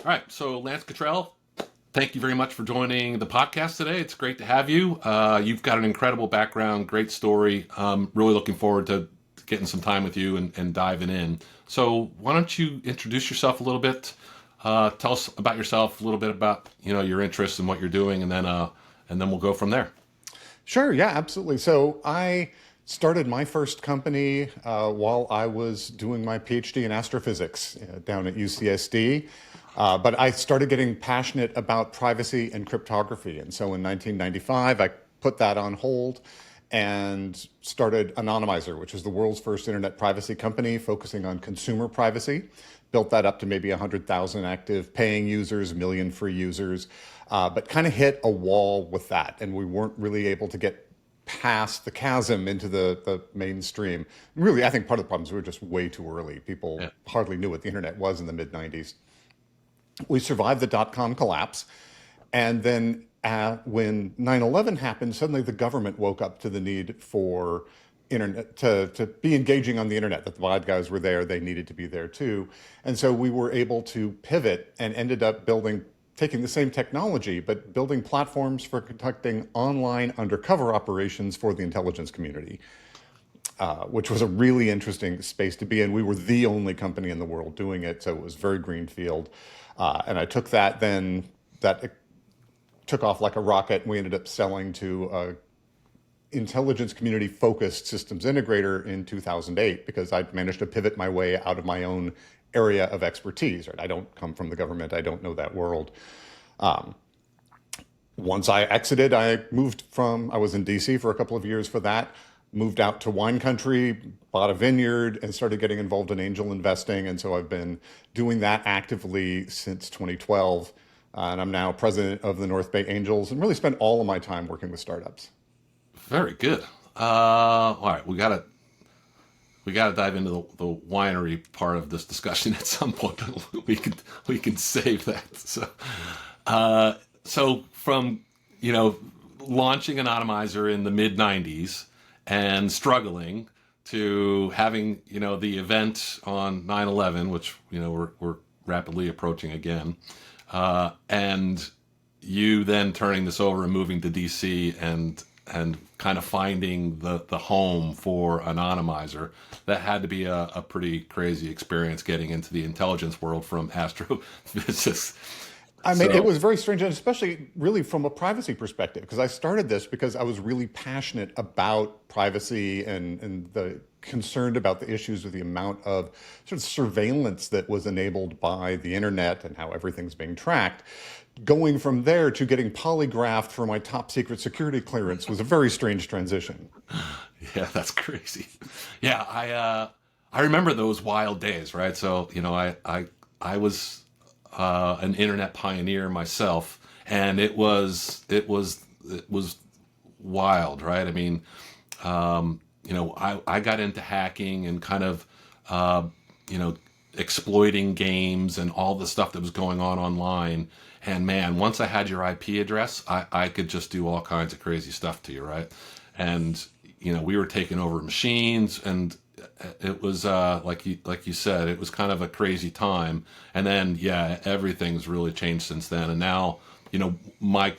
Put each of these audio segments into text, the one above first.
All right, so Lance Cottrell, thank you very much for joining the podcast today. It's great to have you. You've got an incredible background, great story. Really looking forward to getting some time with you and diving in. So why don't you introduce yourself a little bit? Tell us about yourself, a little bit about your interests and what you're doing, and then we'll go from there. Sure, yeah, absolutely. So I started my first company while I was doing my PhD in astrophysics down at UCSD. But I started getting passionate about privacy and cryptography. And so in 1995, I put that on hold and started Anonymizer, which is the world's first internet privacy company focusing on consumer privacy. Built that up to maybe 100,000 active paying users, a million free users, but kind of hit a wall with that. And we weren't really able to get past the chasm into the mainstream. Really, I think part of the problem is we were just way too early. People hardly knew what the internet was in the mid 90s. We survived the dot-com collapse. And then when 9/11 happened, suddenly the government woke up to the need for internet to be engaging on the internet, that the bad guys were there, they needed to be there too. And so we were able to pivot and ended up taking the same technology, but building platforms for conducting online undercover operations for the intelligence community, which was a really interesting space to be in. We were the only company in the world doing it, so it was very greenfield. And I took that, then that took off like a rocket, and we ended up selling to a intelligence community focused systems integrator in 2008 because I'd managed to pivot my way out of my own area of expertise. Right? I don't come from the government. I don't know that world. Once I exited, I was in DC for a couple of years for that, moved out to wine country, bought a vineyard, and started getting involved in angel investing. And so I've been doing that actively since 2012. And I'm now president of the North Bay Angels and really spend all of my time working with startups. Very good. All right, we gotta dive into the winery part of this discussion at some point, but we can save that. So from launching Anonymizer in the mid '90s and struggling to having the event on 9/11, which we're rapidly approaching again, and you then turning this over and moving to DC and kind of finding the home for Anonymizer. That had to be a pretty crazy experience getting into the intelligence world from astrophysics. I mean, it was very strange, and especially really from a privacy perspective, because I started this because I was really passionate about privacy and concerned about the issues with the amount of sort of surveillance that was enabled by the internet and how everything's being tracked. Going from there to getting polygraphed for my top secret security clearance was a very strange transition. Yeah, that's crazy. Yeah, I remember those wild days, right? So I was an internet pioneer myself, and it was wild, right? I mean, I got into hacking and kind of exploiting games and all the stuff that was going on online. And man, once I had your IP address, I could just do all kinds of crazy stuff to you, right? And we were taking over machines, and it was like you said, it was kind of a crazy time. And then everything's really changed since then. And now my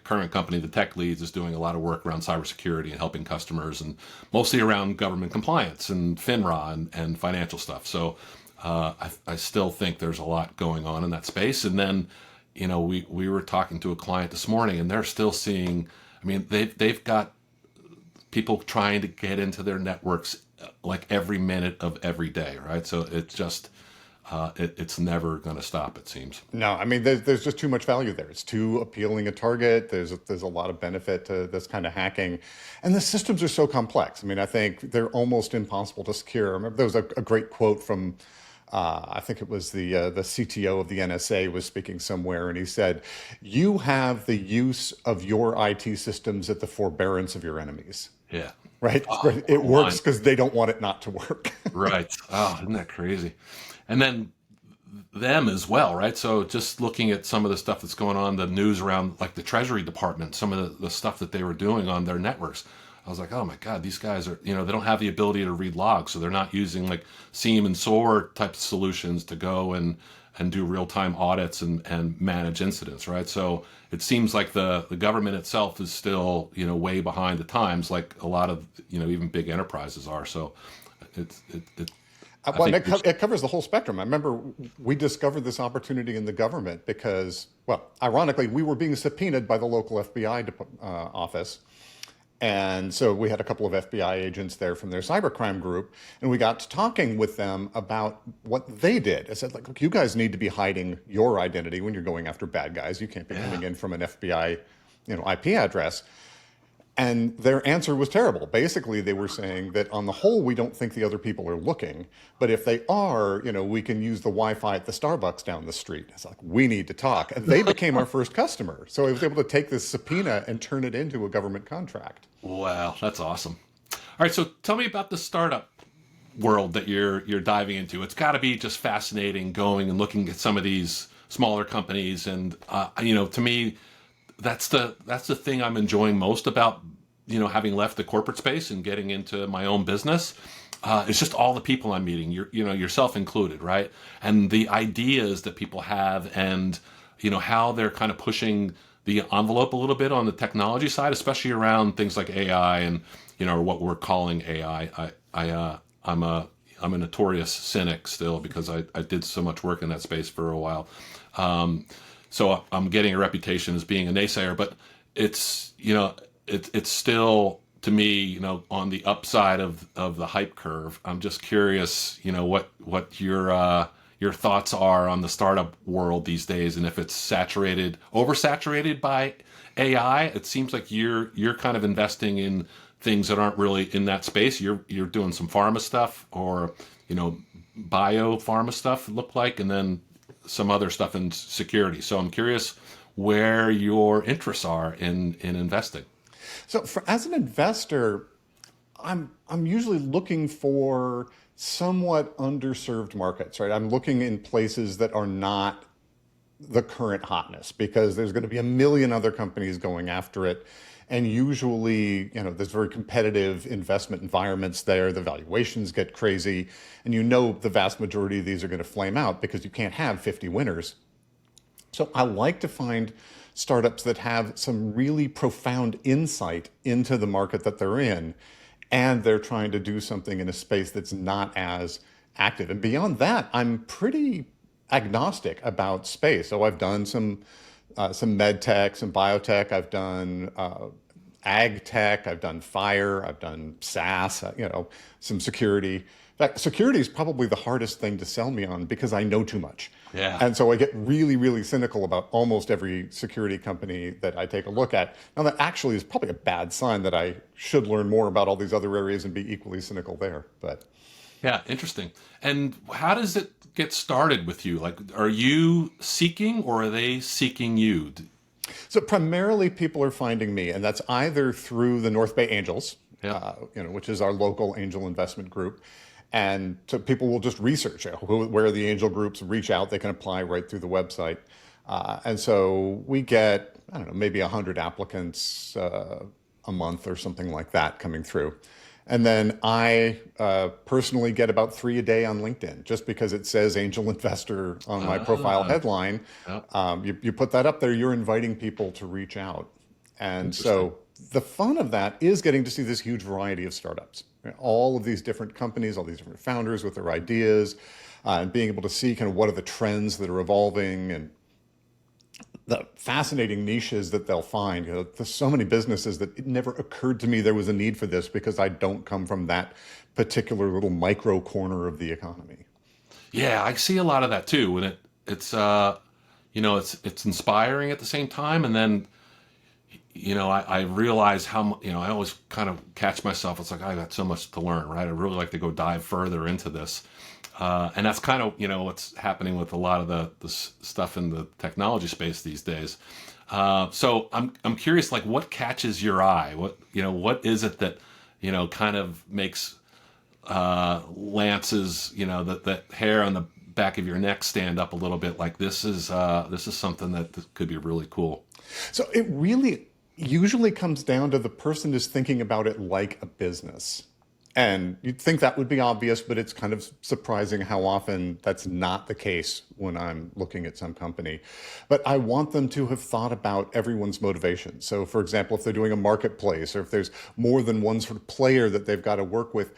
current company, the Tech Leads, is doing a lot of work around cybersecurity and helping customers, and mostly around government compliance and FINRA and financial stuff. So I still think there's a lot going on in that space. And then we were talking to a client this morning, and they're still seeing. I mean, they've got people trying to get into their networks like every minute of every day, right? So it's just it's never going to stop, it seems. No, I mean, there's just too much value there. It's too appealing a target. There's a lot of benefit to this kind of hacking, and the systems are so complex. I mean, I think they're almost impossible to secure. I remember there was a great quote from. I think it was the CTO of the NSA was speaking somewhere, and he said, "You have the use of your IT systems at the forbearance of your enemies." Yeah. Right. It works because they don't want it not to work. Right. Oh, isn't that crazy? And then them as well, right? So just looking at some of the stuff that's going on, the news around like the Treasury Department, some of the stuff that they were doing on their networks. I was like, oh my God, these guys are, they don't have the ability to read logs. So they're not using like SIEM and SOAR type solutions to go and do real time audits and manage incidents, right? So it seems like the government itself is still, way behind the times, like a lot of, even big enterprises are. So I Well, and think it covers the whole spectrum. I remember we discovered this opportunity in the government because, well, ironically, we were being subpoenaed by the local FBI office. And so we had a couple of FBI agents there from their cybercrime group, and we got to talking with them about what they did. I said, like, look, you guys need to be hiding your identity when you're going after bad guys. You can't be yeah. coming in from an FBI, IP address. And their answer was terrible. Basically, they were saying that on the whole, we don't think the other people are looking. But if they are, we can use the Wi-Fi at the Starbucks down the street. It's like, we need to talk. And they became our first customer. So I was able to take this subpoena and turn it into a government contract. Wow, that's awesome. All right, so tell me about the startup world that you're diving into. It's got to be just fascinating going and looking at some of these smaller companies, and to me, that's the thing I'm enjoying most about having left the corporate space and getting into my own business. It's just all the people I'm meeting, yourself included, right? And the ideas that people have, and how they're kind of pushing the envelope a little bit on the technology side, especially around things like AI and what we're calling AI. I'm a notorious cynic still because I did so much work in that space for a while. So I'm getting a reputation as being a naysayer, but it's it's still, to me, on the upside of the hype curve. I'm just curious, what your thoughts are on the startup world these days, and if it's oversaturated by AI. It seems like you're kind of investing in things that aren't really in that space. You're doing some pharma stuff, or bio pharma stuff, it looked like, and then some other stuff in security. So I'm curious where your interests are in investing. So as an investor, I'm usually looking for somewhat underserved markets, right? I'm looking in places that are not the current hotness, because there's going to be a million other companies going after it. And usually, there's very competitive investment environments there. The valuations get crazy. And the vast majority of these are going to flame out because you can't have 50 winners. So I like to find startups that have some really profound insight into the market that they're in, and they're trying to do something in a space that's not as active. And beyond that, I'm pretty agnostic about space. So I've done some med tech, some biotech. I've done ag tech. I've done fire. I've done SaaS. Some security. In fact, security is probably the hardest thing to sell me on because I know too much. Yeah. And so I get really, really cynical about almost every security company that I take a look at. Now, that actually is probably a bad sign that I should learn more about all these other areas and be equally cynical there. But Yeah, interesting. And how does it get started with you? Like, are you seeking, or are they seeking you? so primarily people are finding me, and that's either through the North Bay Angels, Yeah. which is our local angel investment group. And so people will just research where the angel groups, reach out. They can apply right through the website. And so we get, I don't know, maybe 100 applicants a month or something like that coming through. And then I personally get about 3 a day on LinkedIn, just because it says angel investor on my profile headline. Yeah. You put that up there, you're inviting people to reach out. And Interesting. so the fun of that is getting to see this huge variety of startups, all of these different companies, all these different founders with their ideas, and being able to see kind of what are the trends that are evolving and the fascinating niches that they'll find. There's so many businesses that it never occurred to me there was a need for this, because I don't come from that particular little micro corner of the economy. Yeah, I see a lot of that too. And it's inspiring at the same time. And then, I realize I always kind of catch myself. It's like, I got so much to learn, right? I really like to go dive further into this. And that's kind of, what's happening with a lot of the stuff in the technology space these days. So I'm curious, like, what catches your eye? What is it that, kind of makes Lance's, the hair on the back of your neck stand up a little bit? Like, this is something that could be really cool. So it really usually comes down to the person is thinking about it like a business. And you'd think that would be obvious, but it's kind of surprising how often that's not the case when I'm looking at some company. But I want them to have thought about everyone's motivation. So, for example, if they're doing a marketplace or if there's more than one sort of player that they've got to work with,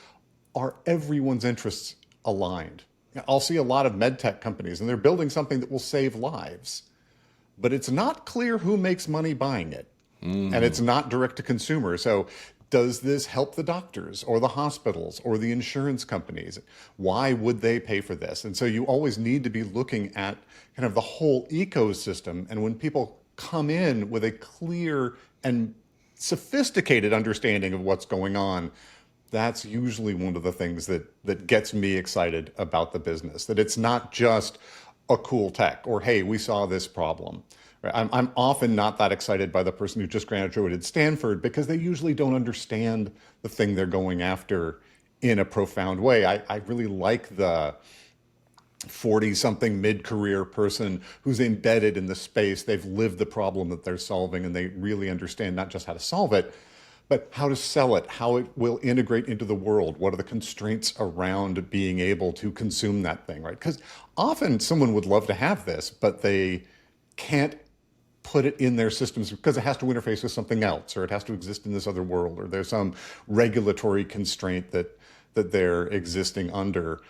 are everyone's interests aligned? I'll see a lot of med tech companies and they're building something that will save lives, but it's not clear who makes money buying it. And it's not direct to consumer. So does this help the doctors or the hospitals or the insurance companies? Why would they pay for this? And so you always need to be looking at kind of the whole ecosystem. And when people come in with a clear and sophisticated understanding of what's going on, that's usually one of the things that gets me excited about the business, that it's not just a cool tech or, hey, we saw this problem. Right? I'm often not that excited by the person who just graduated Stanford because they usually don't understand the thing they're going after in a profound way. I really like the 40-something mid-career person who's embedded in the space. They've lived the problem that they're solving and they really understand not just how to solve it, but how to sell it, how it will integrate into the world. What are the constraints around being able to consume that thing, right? Because often someone would love to have this, but they can't put it in their systems because it has to interface with something else, or it has to exist in this other world, or there's some regulatory constraint that they're existing under,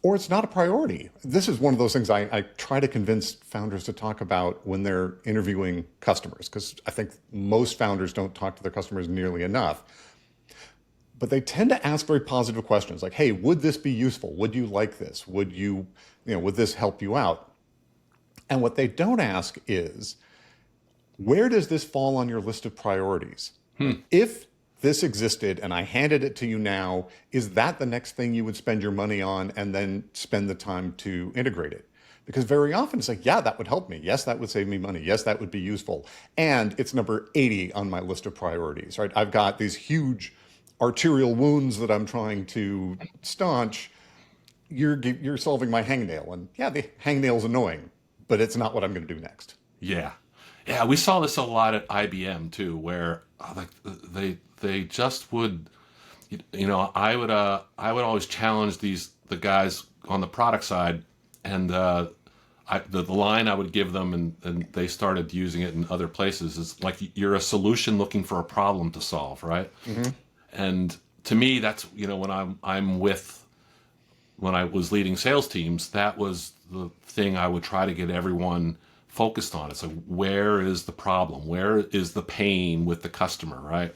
or it's not a priority. This is one of those things I try to convince founders to talk about when they're interviewing customers, because I think most founders don't talk to their customers nearly enough. But they tend to ask very positive questions like, hey, would this be useful? Would you like this? Would would this help you out? And what they don't ask is, where does this fall on your list of priorities? If this existed and I handed it to you now, is that the next thing you would spend your money on and then spend the time to integrate it? Because very often it's like, yeah, that would help me. Yes, that would save me money. Yes, that would be useful. And it's number 80 on my list of priorities, right? I've got these huge arterial wounds that I'm trying to staunch. You're solving my hangnail. And yeah, the hangnail's annoying, but it's not what I'm going to do next. Yeah. Yeah, we saw this a lot at IBM too, where like they just would, I would always challenge the guys on the product side, and the line I would give them, and they started using it in other places, is like, you're a solution looking for a problem to solve, right? Mm-hmm. And to me, that's when when I was leading sales teams, that was the thing I would try to get everyone focused on. It's like, where is the problem? Where is the pain with the customer, right?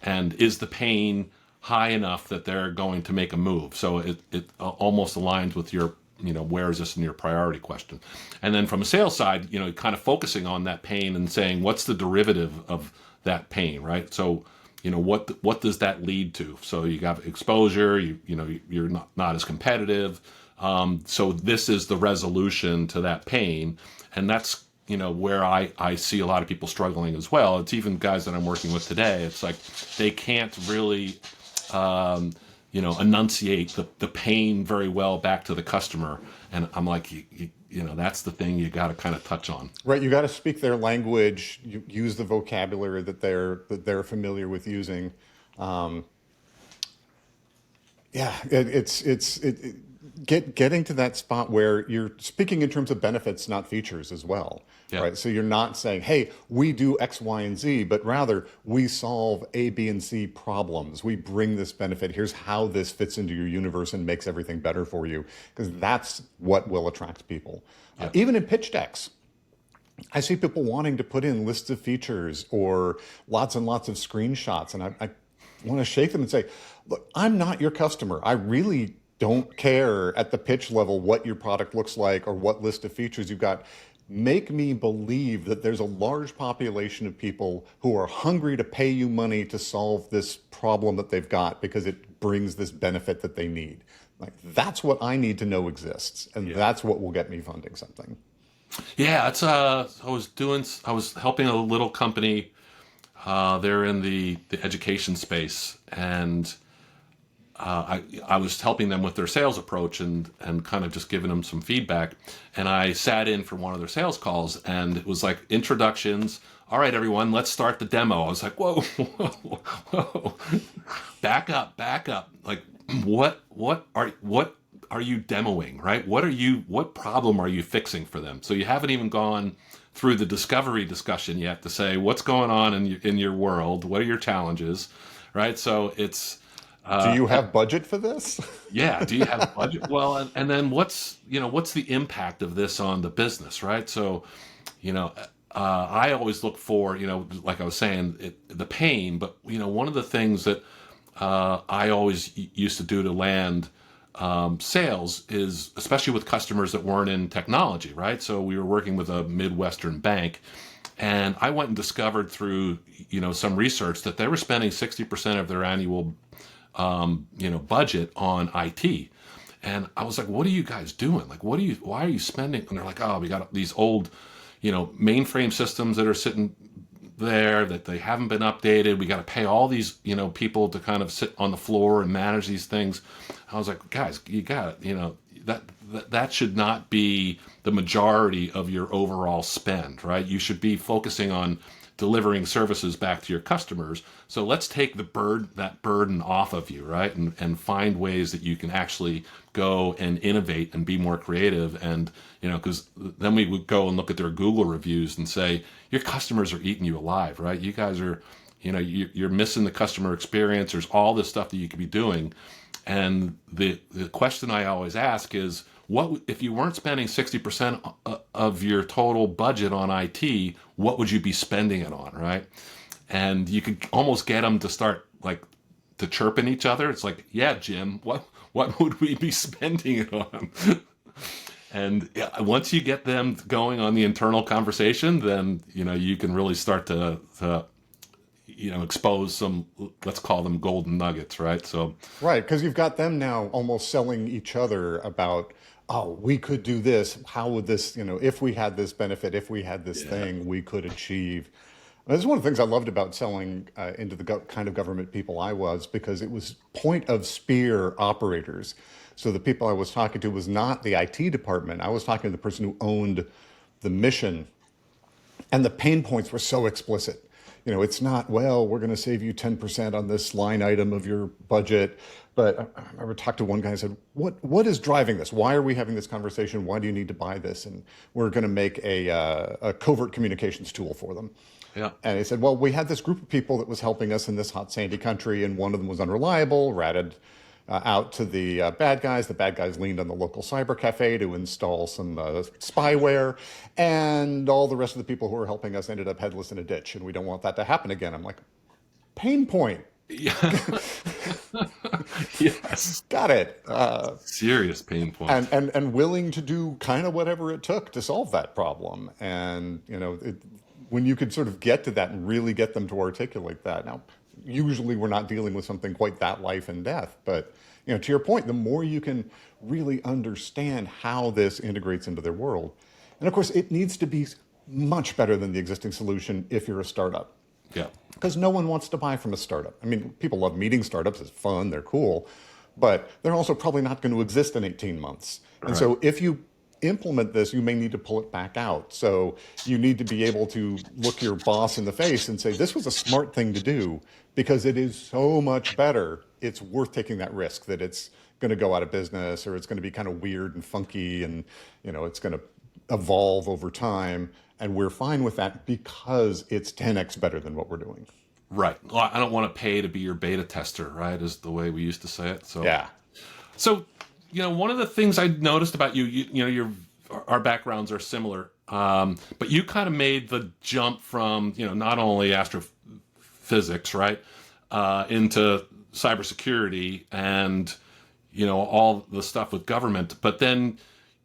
And is the pain high enough that they're going to make a move? So it almost aligns with your, where is this in your priority question? And then from a sales side, kind of focusing on that pain and saying, what's the derivative of that pain, right? So, what does that lead to? So you got exposure, you're not as competitive. So this is the resolution to that pain. And that's, where I see a lot of people struggling as well. It's even guys that I'm working with today. It's like they can't really, enunciate the pain very well back to the customer. And I'm like, that's the thing you got to kind of touch on. Right, you got to speak their language. You use the vocabulary that they're familiar with using. Getting to that spot where you're speaking in terms of benefits, not features as well, yeah. Right? So you're not saying, hey, we do X, Y, and Z, but rather we solve A, B, and C problems. We bring this benefit. Here's how this fits into your universe and makes everything better for you, because that's what will attract people. Yeah. Even in pitch decks, I see people wanting to put in lists of features or lots and lots of screenshots, and I want to shake them and say, look, I'm not your customer. I really don't care at the pitch level what your product looks like or what list of features you've got. Make me believe that there's a large population of people who are hungry to pay you money to solve this problem that they've got because it brings this benefit that they need. Like, that's what I need to know exists, and that's what will get me funding something. Yeah, it's I was helping a little company. They're in the education space, and I was helping them with their sales approach and kind of just giving them some feedback. And I sat in for one of their sales calls, and it was like introductions. All right, everyone, let's start the demo. I was like, whoa, whoa, whoa, back up, back up. Like, what are you demoing, right? What problem are you fixing for them? So you haven't even gone through the discovery discussion yet to say what's going on in your world, what are your challenges, right? So it's Do you have budget for this? yeah. Do you have a budget? Well, and then what's the impact of this on the business, right? So, I always look for, like I was saying, the pain, but one of the things that I always used to do to land sales is, especially with customers that weren't in technology, right? So we were working with a Midwestern bank, and I went and discovered through some research that they were spending 60% of their annual budget on IT. And I was like, what are you guys doing? Like, why are you spending? And they're like, oh, we got these old, mainframe systems that are sitting there that they haven't been updated. We got to pay all these, people to kind of sit on the floor and manage these things. I was like, guys, you got that should not be the majority of your overall spend, right? You should be focusing on delivering services back to your customers. So let's take that burden off of you, right? And find ways that you can actually go and innovate and be more creative. And, because then we would go and look at their Google reviews and say, your customers are eating you alive, right? You guys are, you're missing the customer experience. There's all this stuff that you could be doing. And the question I always ask is, what if you weren't spending 60% of your total budget on IT, what would you be spending it on, right? And you could almost get them to start like to chirping each other. It's like, yeah, Jim, what would we be spending it on? And once you get them going on the internal conversation, then you can really start to expose some, let's call them golden nuggets, right? So Right, because you've got them now almost selling each other about, oh, we could do this. How would this, if we had this benefit, if we had this yeah, thing, we could achieve. And this is one of the things I loved about selling into the kind of government people I was, because it was point of spear operators. So the people I was talking to was not the IT department. I was talking to the person who owned the mission, and the pain points were so explicit. It's not, well, we're going to save you 10% on this line item of your budget. But I remember talked to one guy and said, what is driving this? Why are we having this conversation? Why do you need to buy this? And we're going to make a covert communications tool for them. yeah, And he said, well, we had this group of people that was helping us in this hot, sandy country, and one of them was unreliable, ratted out to the bad guys. The bad guys leaned on the local cyber cafe to install some spyware, and all the rest of the people who were helping us ended up headless in a ditch, and we don't want that to happen again. I'm like, pain point. yeah, yes, Got it. serious pain point. And willing to do kind of whatever it took to solve that problem. And, when you could sort of get to that and really get them to articulate that. Now, usually we're not dealing with something quite that life and death, but, to your point, the more you can really understand how this integrates into their world. And of course, it needs to be much better than the existing solution if you're a startup. Yeah, Because no one wants to buy from a startup. I mean, people love meeting startups. It's fun. They're cool. But they're also probably not going to exist in 18 months. And right. so if you implement this, you may need to pull it back out. So you need to be able to look your boss in the face and say, this was a smart thing to do because it is so much better. It's worth taking that risk that it's going to go out of business, or it's going to be kind of weird and funky, and it's going to evolve over time. And we're fine with that because it's 10x better than what we're doing. Right. Well, I don't want to pay to be your beta tester, right? Is the way we used to say it. So Yeah. So, one of the things I noticed about our backgrounds are similar, but you kind of made the jump from, not only astrophysics, right, into cybersecurity and, all the stuff with government. But then,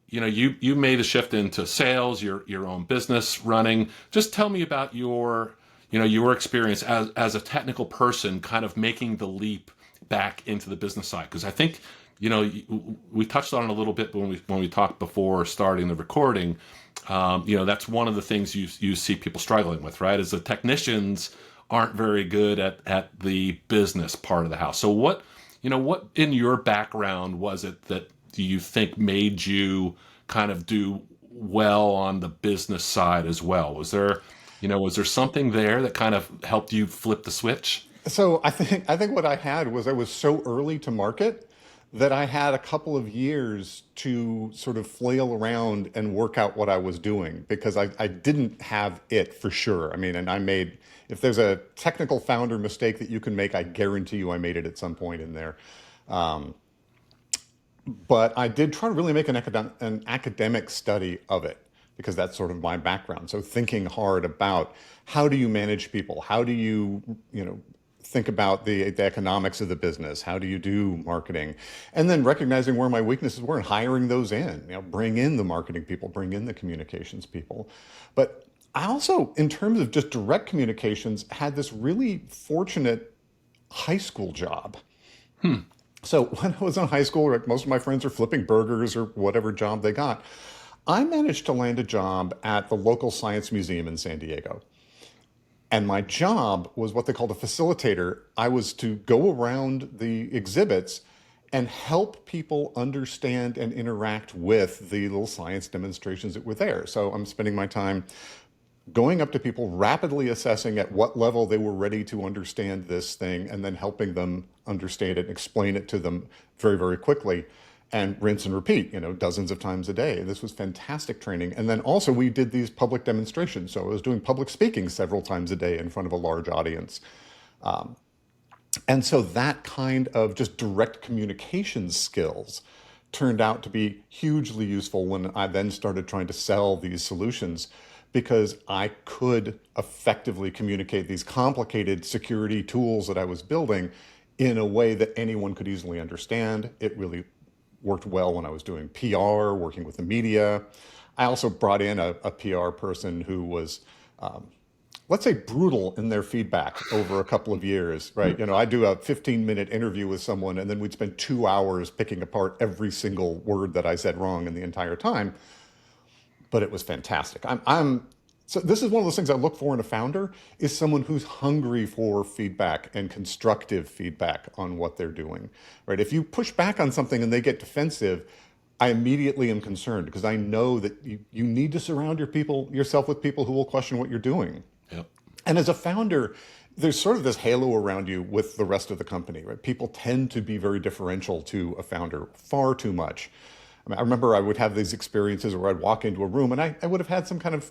you made a shift into sales, your own business running. Just tell me about your experience as a technical person, kind of making the leap back into the business side. Because I think, we touched on it a little bit when we talked before starting the recording. That's one of the things you see people struggling with, right? Is the technicians aren't very good at the business part of the house. So what what in your background was it that do you think made you kind of do well on the business side as well? Was there something there that kind of helped you flip the switch? So I think what I had was I was so early to market that I had a couple of years to sort of flail around and work out what I was doing because I didn't have it for sure. I mean, and I made, if there's a technical founder mistake that you can make, I guarantee you I made it at some point in there. Um, but I did try to really make an academic study of it because that's sort of my background. So thinking hard about how do you manage people? How do you think about the economics of the business? How do you do marketing? And then recognizing where my weaknesses were and hiring those in, bring in the marketing people, bring in the communications people. But I also, in terms of just direct communications, had this really fortunate high school job. So when I was in high school, like most of my friends are flipping burgers or whatever job they got. I managed to land a job at the local science museum in San Diego. And my job was what they called a facilitator. I was to go around the exhibits and help people understand and interact with the little science demonstrations that were there. So I'm spending my time going up to people, rapidly assessing at what level they were ready to understand this thing, and then helping them understand it and explain it to them very, very quickly, and rinse and repeat, dozens of times a day. This was fantastic training. And then also we did these public demonstrations. So I was doing public speaking several times a day in front of a large audience. And so that kind of just direct communication skills turned out to be hugely useful when I then started trying to sell these solutions because I could effectively communicate these complicated security tools that I was building in a way that anyone could easily understand. It really worked well when I was doing PR, working with the media. I also brought in a PR person who was, let's say, brutal in their feedback over a couple of years, right? I do a 15-minute interview with someone, and then we'd spend 2 hours picking apart every single word that I said wrong in the entire time. But it was fantastic. So this is one of those things I look for in a founder is someone who's hungry for feedback and constructive feedback on what they're doing, right? If you push back on something and they get defensive, I immediately am concerned because I know that you need to surround yourself with people who will question what you're doing. Yep. And as a founder, there's sort of this halo around you with the rest of the company, right? People tend to be very differential to a founder, far too much. I remember I would have these experiences where I'd walk into a room and I would have had some kind of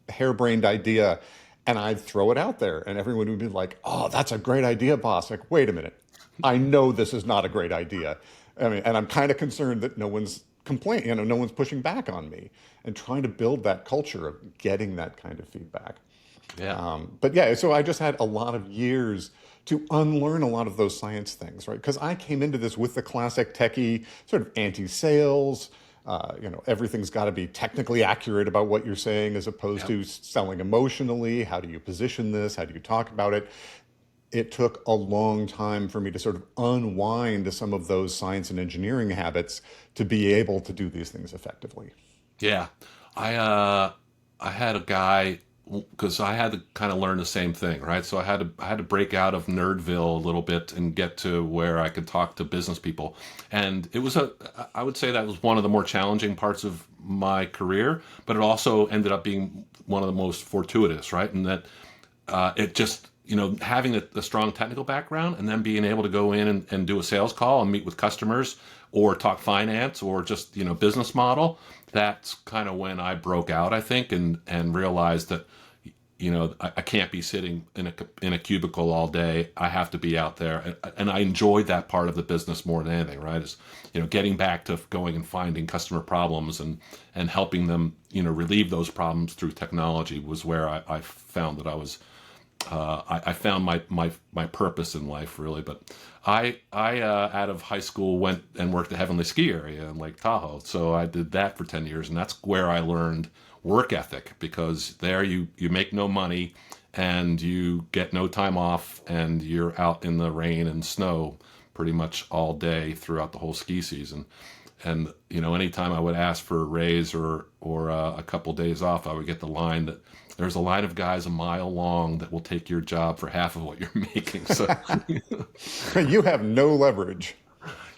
harebrained idea and I'd throw it out there and everyone would be like, oh, that's a great idea, boss. Like, wait a minute. I know this is not a great idea. I mean, and I'm kind of concerned that no one's complaining, no one's pushing back on me and trying to build that culture of getting that kind of feedback. Yeah. But yeah, so I just had a lot of years to unlearn a lot of those science things, right? Because I came into this with the classic techie sort of anti-sales. Everything's got to be technically accurate about what you're saying as opposed Yep. to selling emotionally. How do you position this? How do you talk about it? It took a long time for me to sort of unwind some of those science and engineering habits to be able to do these things effectively. Yeah, I had a guy because I had to kind of learn the same thing, right? So I had to break out of Nerdville a little bit and get to where I could talk to business people, and I would say that was one of the more challenging parts of my career, but it also ended up being one of the most fortuitous, right? And that it just having the strong technical background and then being able to go in and do a sales call and meet with customers or talk finance or just business model. That's kind of when I broke out, I think, and realized that I can't be sitting in a cubicle all day. I have to be out there, and I enjoyed that part of the business more than anything, right? Is getting back to going and finding customer problems and helping them relieve those problems through technology was where I found that I found my purpose in life, really. But I out of high school went and worked at Heavenly Ski Area in Lake Tahoe. So I did that for 10 years, and that's where I learned work ethic, because there you make no money and you get no time off, and you're out in the rain and snow pretty much all day throughout the whole ski season. And anytime I would ask for a raise or a couple days off, I would get the line that there's a line of guys a mile long that will take your job for half of what you're making. So You have no leverage.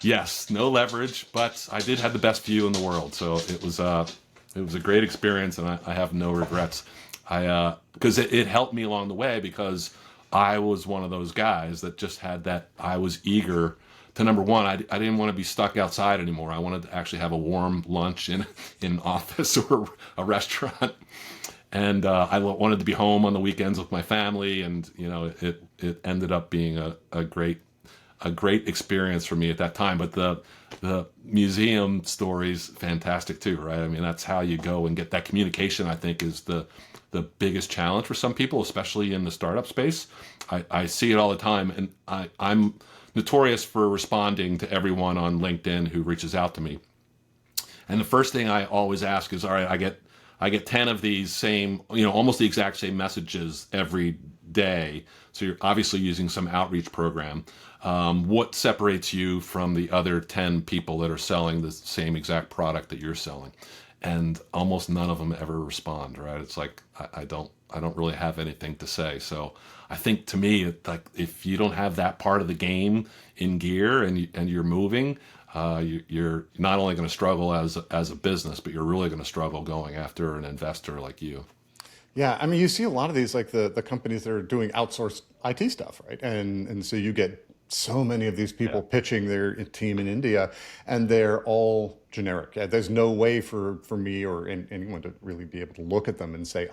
yes, no leverage, but I did have the best view in the world. So it was a great experience, and I have no regrets. Because it helped me along the way, because I was one of those guys that just had that. I was eager to, number one, I didn't want to be stuck outside anymore. I wanted to actually have a warm lunch in an office or a restaurant, and I wanted to be home on the weekends with my family. And it ended up being a great experience for me at that time. But the museum story's fantastic too, right? I mean, that's how you go and get that communication. I think is the biggest challenge for some people, especially in the startup space. I see it all the time, and I'm notorious for responding to everyone on LinkedIn who reaches out to me. And the first thing I always ask is, all right, I get 10 of these same, almost the exact same messages every day. So you're obviously using some outreach program. What separates you from the other 10 people that are selling the same exact product that you're selling? And almost none of them ever respond, right? It's like, I don't really have anything to say. So I think, to me, like, if you don't have that part of the game in gear, and you're moving, you're not only going to struggle as a business, but you're really going to struggle going after an investor like you. Yeah, I mean, you see a lot of these, like the companies that are doing outsourced IT stuff, right? And so you get so many of these people Yeah. pitching their team in India, and they're all generic. Yeah, there's no way for me or anyone to really be able to look at them and say,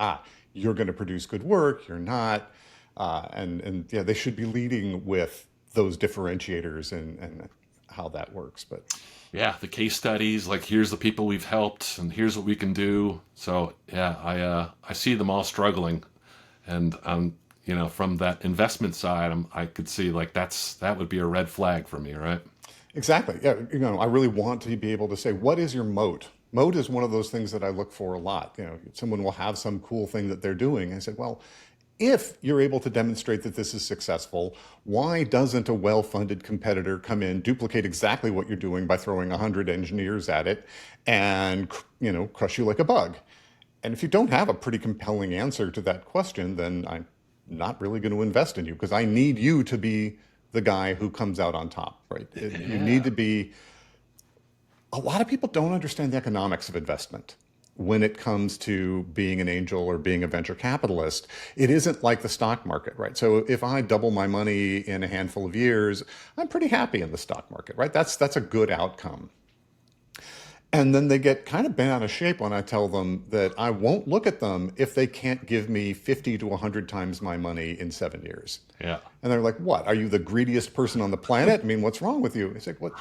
you're going to produce good work, you're not. And yeah, they should be leading with those differentiators and how that works. But Yeah, the case studies, like, here's the people we've helped, and here's what we can do. So yeah, I see them all struggling, and from that investment side, I could see, like, that would be a red flag for me, right? exactly. Yeah, I really want to be able to say, what is your moat? Moat is one of those things that I look for a lot. Someone will have some cool thing that they're doing. I said, well, if you're able to demonstrate that this is successful, why doesn't a well-funded competitor come in, duplicate exactly what you're doing by throwing 100 engineers at it, and crush you like a bug? And if you don't have a pretty compelling answer to that question, then I'm not really going to invest in you, because I need you to be the guy who comes out on top, right? You need Yeah. to be. A lot of people don't understand the economics of investment when it comes to being an angel or being a venture capitalist. It isn't like the stock market, right? So if I double my money in a handful of years, I'm pretty happy in the stock market, right? That's a good outcome. And then they get kind of bent out of shape when I tell them that I won't look at them if they can't give me 50 to 100 times my money in 7 years. Yeah. And they're like, what? Are you the greediest person on the planet? I mean, what's wrong with you? It's like, what?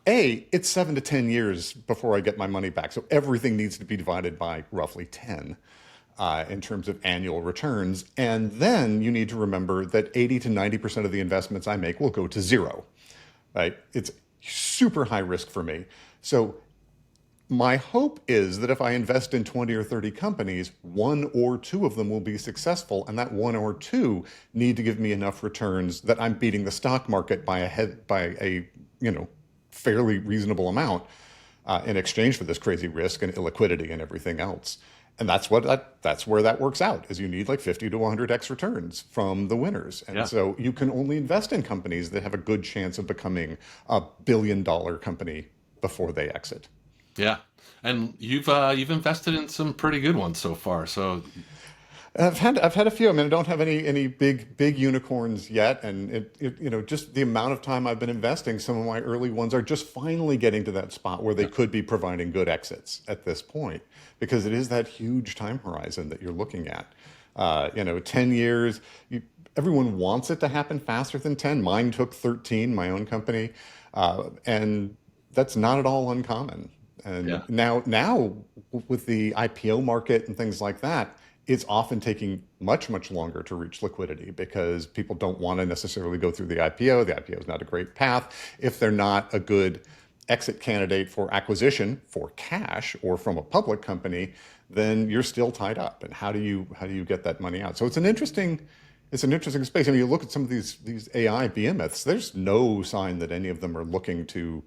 It's 7 to 10 years before I get my money back. So everything needs to be divided by roughly 10 in terms of annual returns. And then you need to remember that 80 to 90% of the investments I make will go to zero, right? It's super high risk for me. So my hope is that if I invest in 20 or 30 companies, one or two of them will be successful, and that one or two need to give me enough returns that I'm beating the stock market by a fairly reasonable amount in exchange for this crazy risk and illiquidity and everything else. And that's where that works out, is you need like 50 to 100x returns from the winners. And Yeah. so you can only invest in companies that have a good chance of becoming a billion-dollar company before they exit. Yeah. And you've invested in some pretty good ones so far. So I've had a few. I mean, I don't have any big unicorns yet, and just the amount of time I've been investing, some of my early ones are just finally getting to that spot where they could be providing good exits at this point, because it is that huge time horizon that you're looking at. 10 years. Everyone wants it to happen faster than 10. Mine took 13, my own company, and that's not at all uncommon. And yeah. now with the IPO market and things like that, it's often taking much longer to reach liquidity, because people don't want to necessarily go through the IPO. The IPO is not a great path. If they're not a good exit candidate for acquisition for cash or from a public company, then you're still tied up. And how do you get that money out? So it's an interesting space. I mean, you look at some of these AI behemoths. There's no sign that any of them are looking to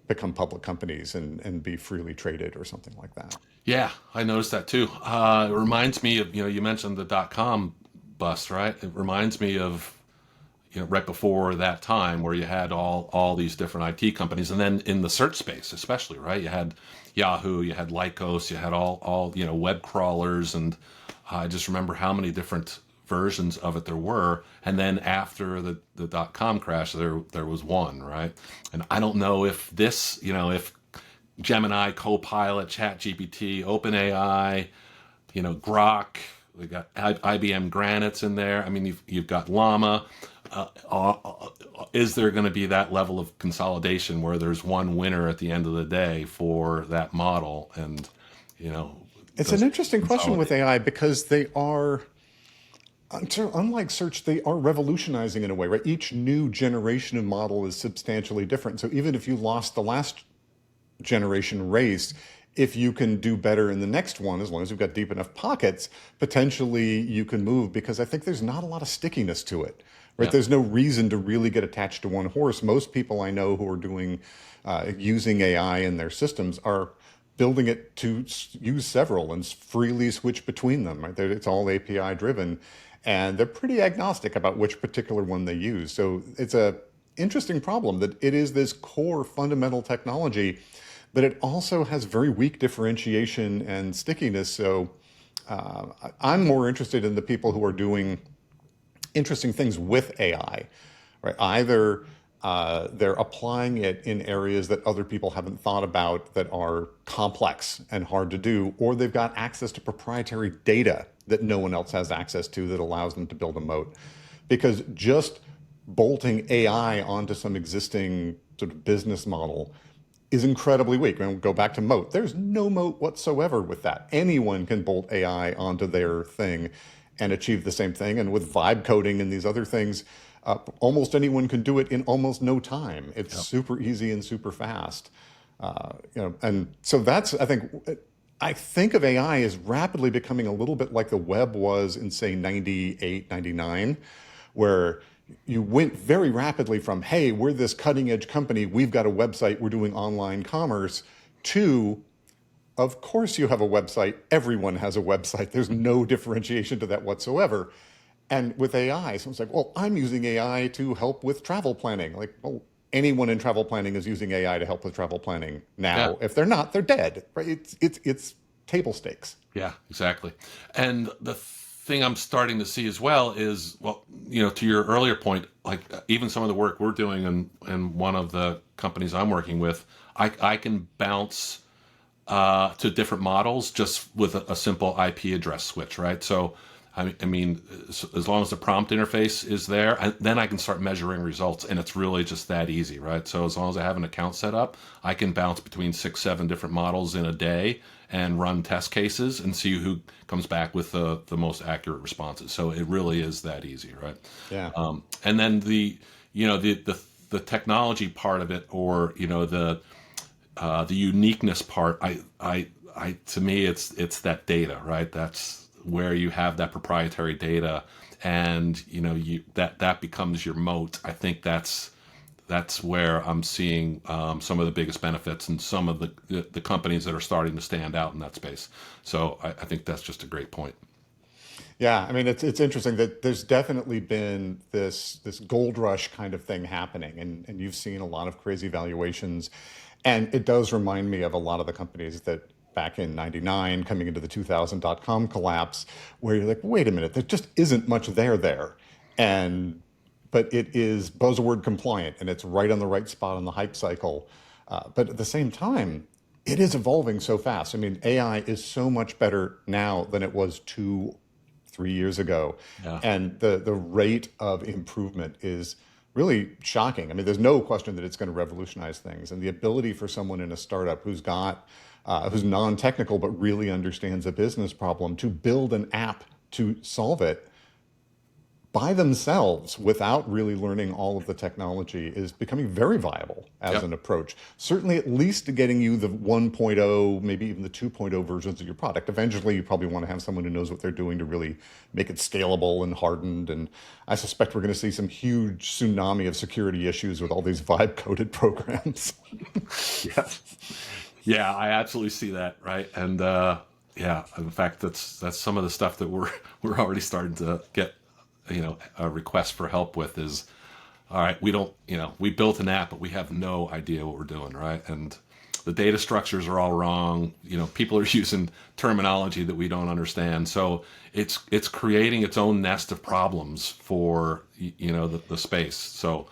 become public companies and be freely traded or something like that. Yeah, I noticed that too. It reminds me of, you mentioned the .com bust, right? It reminds me of, right before that time where you had all these different IT companies, and then in the search space, especially, right? You had Yahoo, you had Lycos, you had all web crawlers, and I just remember how many different versions of it there were. And then after the .com crash, there was one, right? And I don't know if this, if Gemini, Copilot, ChatGPT, OpenAI, Grok. We got IBM Granites in there. I mean, you've got Llama. Is there going to be that level of consolidation where there's one winner at the end of the day for that model? And you know, It's an does interesting question with consolidate? AI because they are, unlike search, they are revolutionizing in a way, right? Each new generation of model is substantially different. So even if you lost the last generation race, if you can do better in the next one, as long as you've got deep enough pockets, potentially you can move because I think there's not a lot of stickiness to it, right? Yeah, There's no reason to really get attached to one horse. Most people I know who are doing using AI in their systems are building it to use several and freely switch between them, right? It's all API driven, and they're pretty agnostic about which particular one they use. So it's a interesting problem that it is this core fundamental technology, but it also has very weak differentiation and stickiness. So I'm more interested in the people who are doing interesting things with AI, right? Either they're applying it in areas that other people haven't thought about that are complex and hard to do, or they've got access to proprietary data that no one else has access to that allows them to build a moat. Because just bolting AI onto some existing sort of business model is incredibly weak. And go back to moat. There's no moat whatsoever with that. Anyone can bolt AI onto their thing and achieve the same thing. And with vibe coding and these other things, almost anyone can do it in almost no time. It's yeah, super easy and super fast. And so that's, I think of AI as rapidly becoming a little bit like the web was in, say, 98, 99, where you went very rapidly from, hey, we're this cutting edge company, we've got a website, we're doing online commerce, to, of course you have a website, everyone has a website. There's no differentiation to that whatsoever. And with AI, someone's like, well, I'm using AI to help with travel planning. Like, well, anyone in travel planning is using AI to help with travel planning yeah. now. If they're not, they're dead, right? It's table stakes. Yeah, exactly. And the thing I'm starting to see as well is, well, to your earlier point, like even some of the work we're doing in one of the companies I'm working with, I can bounce to different models just with a simple IP address switch, right? So, I mean, as long as the prompt interface is there, then I can start measuring results, and it's really just that easy, right? So as long as I have an account set up, I can bounce between 6, 7 different models in a day and run test cases and see who comes back with the most accurate responses. So it really is that easy, right? Yeah. And then the technology part of it, or the uniqueness part, I to me it's that data, right? That's where you have that proprietary data, and that becomes your moat. I think that's where I'm seeing some of the biggest benefits and some of the companies that are starting to stand out in that space. So I think that's just a great point. Yeah, I mean it's interesting that there's definitely been this gold rush kind of thing happening, and you've seen a lot of crazy valuations, and it does remind me of a lot of the companies that back in '99, coming into the 2000 .com collapse, where you're like, wait a minute, there just isn't much there, and but it is buzzword compliant and it's right on the right spot on the hype cycle, but at the same time. It is evolving so fast. I mean, AI is so much better now than it was 2, 3 years ago. Yeah. And the rate of improvement is really shocking. I mean, there's no question that it's going to revolutionize things. And the ability for someone in a startup who's non-technical but really understands a business problem to build an app to solve it by themselves without really learning all of the technology is becoming very viable as Yep. an approach. Certainly, at least to getting you the 1.0, maybe even the 2.0 versions of your product. Eventually, you probably want to have someone who knows what they're doing to really make it scalable and hardened. And I suspect we're going to see some huge tsunami of security issues with all these vibe coded programs. Yeah. Yeah, I absolutely see that, right? And yeah, in fact, that's some of the stuff that we're we're already starting to get, a request for help with is, all right, we don't, we built an app, but we have no idea what we're doing, right? And the data structures are all wrong. People are using terminology that we don't understand. So it's creating its own nest of problems for the space. So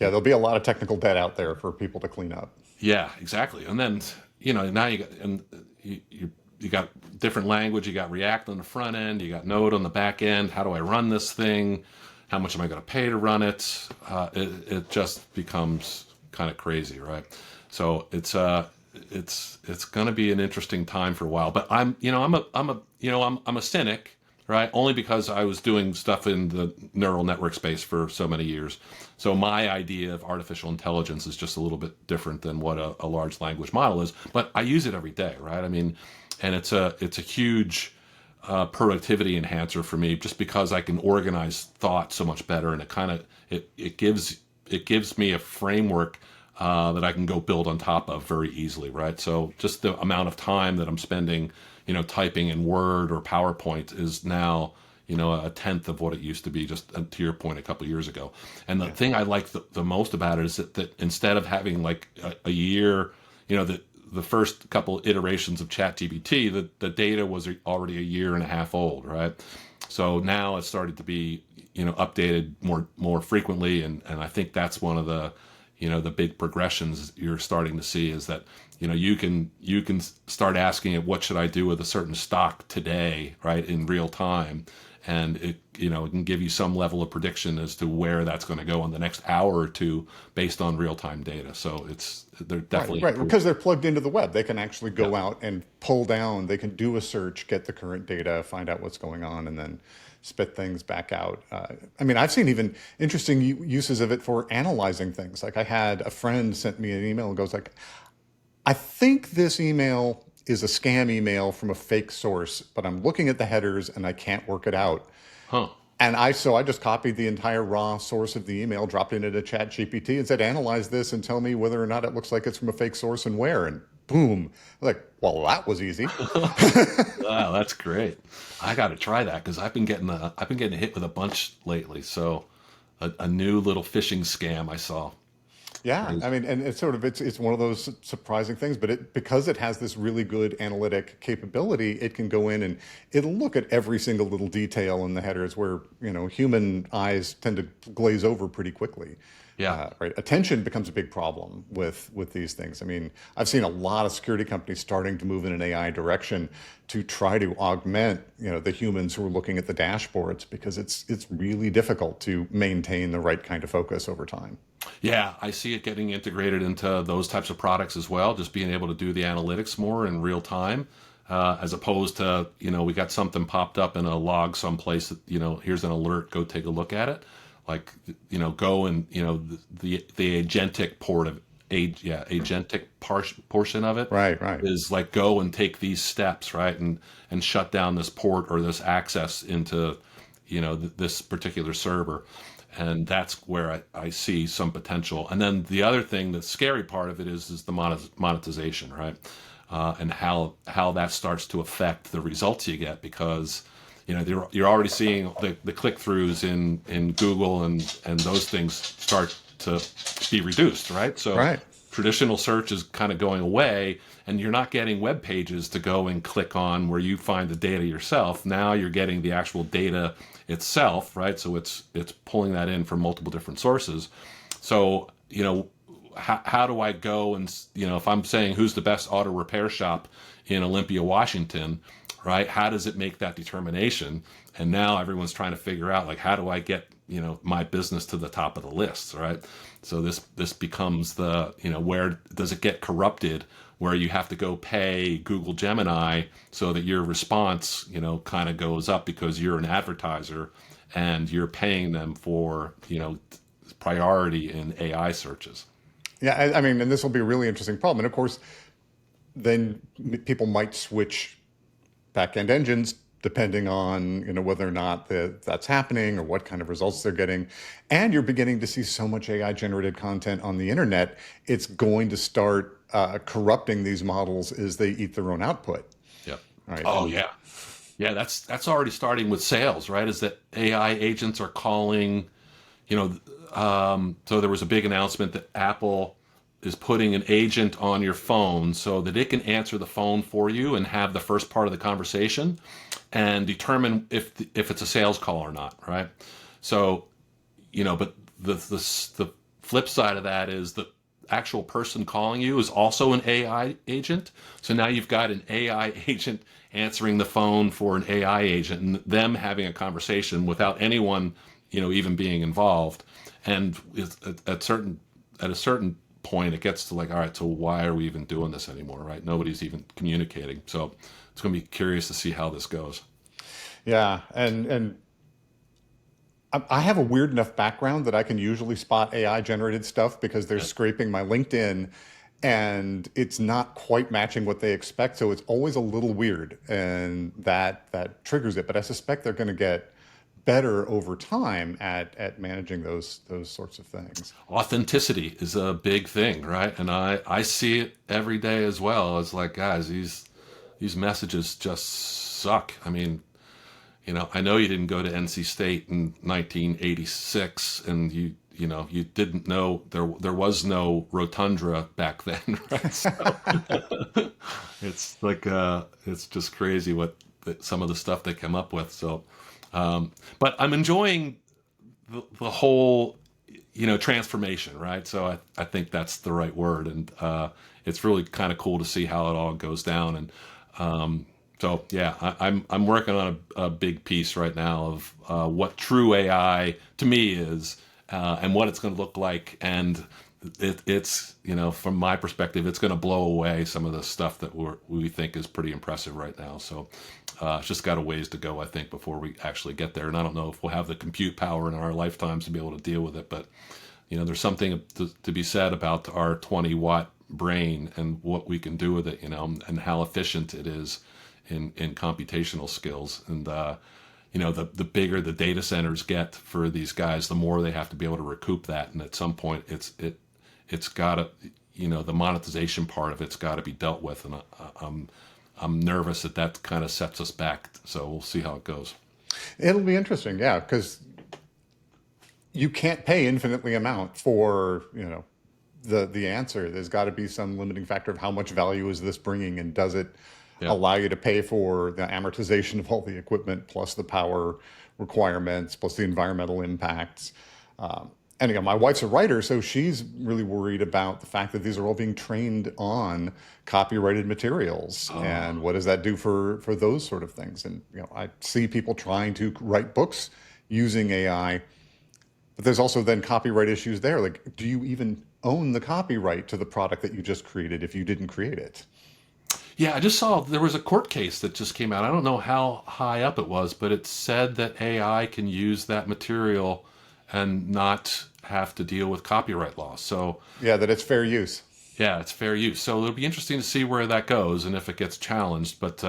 Yeah, there'll be a lot of technical debt out there for people to clean up. yeah, exactly. And then now you got different language. You got React on the front end. You got Node on the back end. How do I run this thing? How much am I going to pay to run it? It just becomes kind of crazy, right? So it's going to be an interesting time for a while. But I'm a cynic, right? Only because I was doing stuff in the neural network space for so many years. So my idea of artificial intelligence is just a little bit different than what a large language model is. But I use it every day, right? I mean, and it's a huge productivity enhancer for me just because I can organize thought so much better, and it gives me a framework that I can go build on top of very easily, right? So just the amount of time that I'm spending, typing in Word or PowerPoint is now, a tenth of what it used to be, just to your point, a couple of years ago. And the thing I like the most about it is that instead of having like a year, the first couple iterations of ChatGPT, the data was already a year and a half old, right? So now it's started to be, updated more frequently, and I think that's one of the big progressions you're starting to see is that you can start asking it, what should I do with a certain stock today, right, in real time, and it can give you some level of prediction as to where that's going to go in the next hour or two based on real time data. So they're definitely Right, because they're plugged into the web. They can actually yeah. go out and pull down, they can do a search, get the current data, find out what's going on, and then spit things back out. I mean, I've seen even interesting uses of it for analyzing things. Like I had a friend sent me an email and goes like, I think this email is a scam email from a fake source, but I'm looking at the headers and I can't work it out. Huh. And I just copied the entire raw source of the email, dropped it into Chat GPT and said, analyze this and tell me whether or not it looks like it's from a fake source and where. And boom. Like, well, that was easy. Wow, that's great. I got to try that because I've been getting hit with a bunch lately. So a new little phishing scam I saw. Yeah, I mean, and it's one of those surprising things, but because it has this really good analytic capability, it can go in and it'll look at every single little detail in the headers where, human eyes tend to glaze over pretty quickly. Yeah. Right, attention becomes a big problem with these things. I mean, I've seen a lot of security companies starting to move in an AI direction to try to augment, the humans who are looking at the dashboards because it's really difficult to maintain the right kind of focus over time. Yeah, I see it getting integrated into those types of products as well, just being able to do the analytics more in real time, as opposed to, we got something popped up in a log someplace that, here's an alert, go take a look at it. Like, go and, the agentic portion of it Right, right. is like, go and take these steps, right? And shut down this port or this access into, this particular server. And that's where I see some potential. And then the other thing, the scary part of it is the monetization, right? And how that starts to affect the results you get because you're already seeing the click throughs in Google and those things start to be reduced, right? So Right. traditional search is kind of going away, and you're not getting web pages to go and click on where you find the data yourself. Now you're getting the actual data itself, right? So it's pulling that in from multiple different sources. So how do I go and if I'm saying who's the best auto repair shop in Olympia, Washington, right? How does it make that determination? And now everyone's trying to figure out like how do I get my business to the top of the list, right? So this becomes the where does it get corrupted where you have to go pay Google Gemini so that your response kind of goes up because you're an advertiser and you're paying them for, priority in AI searches. Yeah, I mean, and this will be a really interesting problem. And of course, then people might switch back-end engines depending on whether or not that's happening or what kind of results they're getting. And you're beginning to see so much AI generated content on the internet, it's going to start corrupting these models as they eat their own output. Yep. Right. Oh yeah. Yeah, that's already starting with sales, right? Is that AI agents are calling, so there was a big announcement that Apple is putting an agent on your phone so that it can answer the phone for you and have the first part of the conversation and determine if it's a sales call or not, right? So, but the flip side of that is the actual person calling you is also an AI agent. So now you've got an AI agent answering the phone for an AI agent and them having a conversation without anyone, even being involved. And at a certain point, it gets to like, all right, so why are we even doing this anymore, right? Nobody's even communicating. So it's going to be curious to see how this goes. Yeah, and I have a weird enough background that I can usually spot AI generated stuff because they're Yeah. scraping my LinkedIn and it's not quite matching what they expect. So it's always a little weird and that triggers it. But I suspect they're going to get better over time at managing those sorts of things. Authenticity is a big thing, right? And I see it every day as well. It's like, guys, these messages just suck. I mean, I know you didn't go to NC State in 1986, and you didn't know there was no rotundra back then, right? So it's like it's just crazy what some of the stuff they come up with. So, but I'm enjoying the whole transformation, right? So I think that's the right word, and it's really kind of cool to see how it all goes down. And so yeah, I'm working on a big piece right now of what true AI to me is, and what it's going to look like, and it's from my perspective, it's going to blow away some of the stuff that we think is pretty impressive right now. So it's just got a ways to go, I think, before we actually get there. And I don't know if we'll have the compute power in our lifetimes to be able to deal with it, but there's something to be said about our 20-watt brain and what we can do with it, and how efficient it is in computational skills. And the bigger the data centers get for these guys, the more they have to be able to recoup that. And at some point, it's got to, the monetization part of it's got to be dealt with. And I'm nervous that kind of sets us back. So we'll see how it goes. It'll be interesting, yeah, because you can't pay infinitely amount for the answer. There's got to be some limiting factor of how much value is this bringing, and does it Yeah. allow you to pay for the amortization of all the equipment plus the power requirements plus the environmental impacts. And my wife's a writer, so she's really worried about the fact that these are all being trained on copyrighted materials, and what does that do for those sort of things? And I see people trying to write books using AI, but there's also then copyright issues there. Like, do you even own the copyright to the product that you just created if you didn't create it? Yeah, I just saw there was a court case that just came out. I don't know how high up it was, but it said that AI can use that material and not have to deal with copyright law. So, Yeah, that it's fair use. yeah, it's fair use. So it'll be interesting to see where that goes and if it gets challenged. But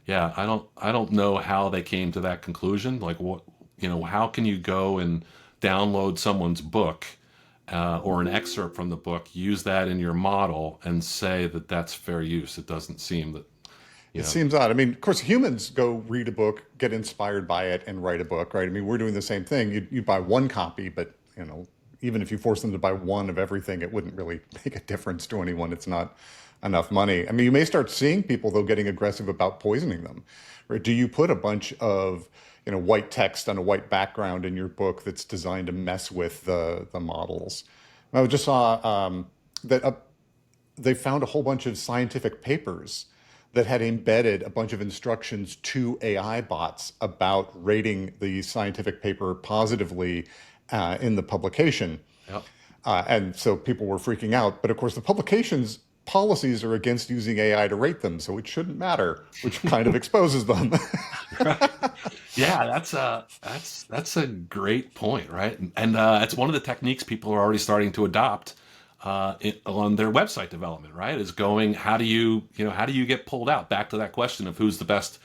yeah, I don't know how they came to that conclusion. Like, what, how can you go and download someone's book, or an excerpt from the book, use that in your model, and say that that's fair use? It doesn't seem that, you It know. seems odd. I mean, of course, humans go read a book, get inspired by it, and write a book, right? I mean, we're doing the same thing. You buy one copy, but even if you force them to buy one of everything, it wouldn't really make a difference to anyone. It's not enough money. I mean, you may start seeing people though getting aggressive about poisoning them, right? Do you put a bunch of white text on a white background in your book that's designed to mess with the models? I just saw that they found a whole bunch of scientific papers that had embedded a bunch of instructions to AI bots about rating the scientific paper positively in the publication. Yep. And so people were freaking out. But of course, the publication's policies are against using AI to rate them, so it shouldn't matter, which kind of exposes them. Yeah, that's a great point, right? And it's one of the techniques people are already starting to adopt on their website development, right? Is going, how do how do you get pulled out? Back to that question of who's the best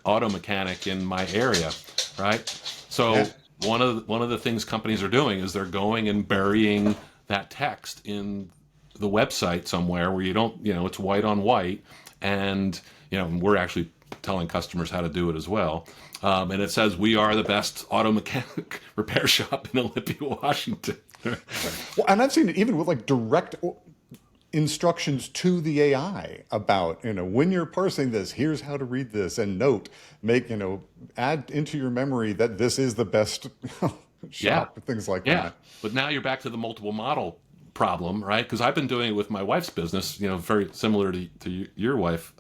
auto mechanic in my area, right? Yeah. So one of the things companies are doing is they're going and burying that text in the website somewhere where you don't, it's white on white, and we're actually telling customers how to do it as well. And it says we are the best auto mechanic repair shop in Olympia, Washington. Well, and I've seen it even with like direct instructions to the AI about, when you're parsing this, here's how to read this and note, make, add into your memory that this is the best Yeah, shop, things like yeah. that. But now you're back to the multiple model problem, right? Because I've been doing it with my wife's business. Very similar to your wife.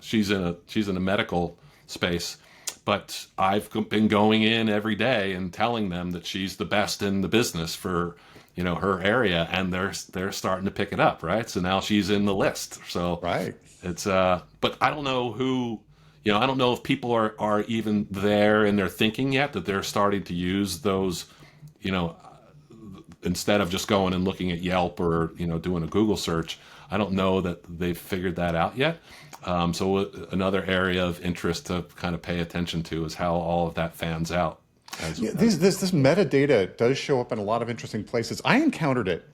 She's in a medical space, but I've been going in every day and telling them that she's the best in the business for her area, and they're starting to pick it up, right? So now she's in the list. So Right. it's but I don't know who. I don't know if people are even there in their thinking yet that they're starting to use those, you know, instead of just going and looking at Yelp or doing a Google search. I don't know that they've figured that out yet. So another area of interest to kind of pay attention to is how all of that fans out. Yeah, this metadata does show up in a lot of interesting places. I encountered it